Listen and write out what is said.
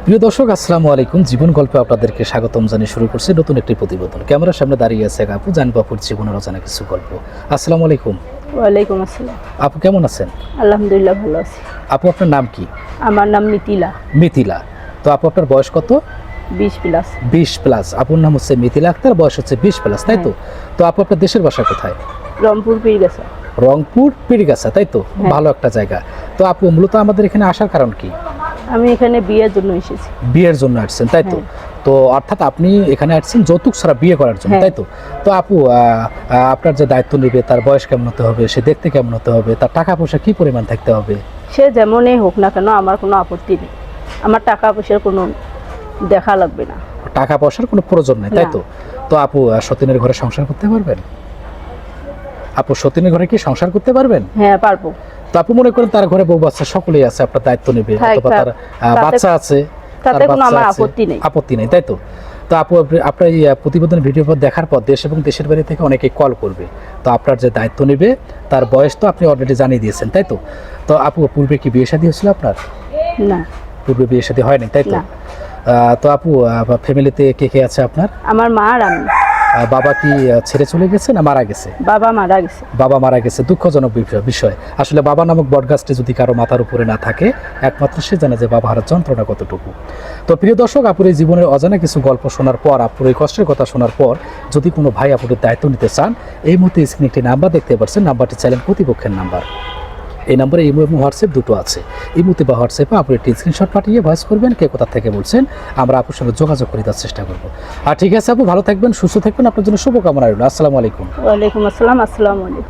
প্রিয় দর্শক, আসসালামু আলাইকুম। জীবন গল্পে আপনাদেরকে স্বাগতম জানিয়ে শুরু করছি নতুন একটি প্রতিবেদন। ক্যামেরার সামনে দাঁড়িয়ে আছে এক আপু, জানবো আপুর জীবনের অজানা কিছু গল্প। আসসালামু আলাইকুম। ওয়ালাইকুম আসসালাম। আপু কেমন আছেন? আলহামদুলিল্লাহ ভালো আছি। আপু আপনার নাম কি? আমার নাম মিথিলা। মিথিলা। তো আপু আপনার বয়স কত? 20+। 20+। আপুর নাম হচ্ছে মিথিলা আক্তার, বয়স হচ্ছে 20+, তাই তো? তো আপু আপনার দেশের বাসা কোথায়? রংপুর পীরগাছা। রংপুর পীরগাছা, তাই তো? ভালো একটা জায়গা। তো আপু মূলত আমাদের এখানে আসার কারণ কি? আমি এখানে বিয়ের জন্য এসেছি। বিয়ের জন্য আসছেন, তাই তো? তো অর্থাৎ আপনি এখানে আসছেন যৌতুক ছাড়া বিয়ে করার জন্য, তাই তো? তো আপু আপনার যে দায়িত্ব নেবে তার বয়স কেমন হতে হবে, সে দেখতে কেমন হতে হবে, তার টাকা পয়সা কি পরিমাণ থাকতে হবে? সে যেমনই হোক না কেন আমার কোনো আপত্তি নেই। আমার টাকা পয়সার কোনো দেখা লাগবে না। টাকা পয়সার কোনো প্রয়োজন নেই, তাই তো? তো আপু সতীনের ঘরে সংসার করতে পারবেন? আপু সতীনের ঘরে কি সংসার করতে পারবেন? হ্যাঁ, পারবো। তো আপু মনে করেন তার ঘরে বউ বাচ্চা সকলেই আছে, আপনার দায়িত্ব নেবে, অথবা তার বাচ্চা আছে, তাতে কোনো আমার আপত্তি নেই। আপত্তি নেই, তাই তো? তো আপু আপনার এই প্রতিবেদন ভিডিও দেখার পর দেশ এবং দেশের বাইরে থেকে অনেকেই কল করবে। তো আপনার যে দায়িত্ব নেবে তার বয়স তো আপনি অলরেডি জানিয়ে দিয়েছেন, তাই তো? তো আপু পূর্বে কি বিয়ে শাদী হয়েছিল আপনার? না, পূর্বে বিয়ে শাদী হয়নি, তাই তো? তো আপু ফ্যামিলিতে কে কে আছে আপনার? আমার মা আর আমি। বাবা কি ছেড়ে চলে গেছে না মারা গেছে? বাবা মারা গেছে। বাবা মারা গেছে, দুঃখজনক বিষয়। আসলে বাবা নামক বটগাছটি যদি কারো মাথার উপরে না থাকে, একমাত্র সে জানে যে বাবা হারার যন্ত্রণা কতটুকু। তো প্রিয় দর্শক, আপুর এই জীবনের অজানা কিছু গল্প শোনার পর, আপুর এই কষ্টের কথা শোনার পর যদি কোনো ভাই আপুর দায়িত্ব নিতে চান, এই মুহূর্তে স্ক্রিনে একটি নাম্বার দেখতে পাচ্ছেন। নাম্বারটি চাইলেন কর্তৃপক্ষের নাম্বার। এই নাম্বারে ইমো এবং হোয়াটসঅ্যাপ দুটো আছে। ইমোতে বা হোয়াটসঅ্যাপে আপনি একটি স্ক্রিনশট পাঠিয়ে ভয়েস করবেন কে কোথা থেকে বলছেন, আমরা আপুর সঙ্গে যোগাযোগ করে দেওয়ার চেষ্টা করব। আর ঠিক আছে আপু, ভালো থাকবেন, সুস্থ থাকবেন, আপনার জন্য শুভকামনা রইল। আসসালামু আলাইকুম। ওয়ালাইকুম আসসালাম। আসসালামু আলাইকুম।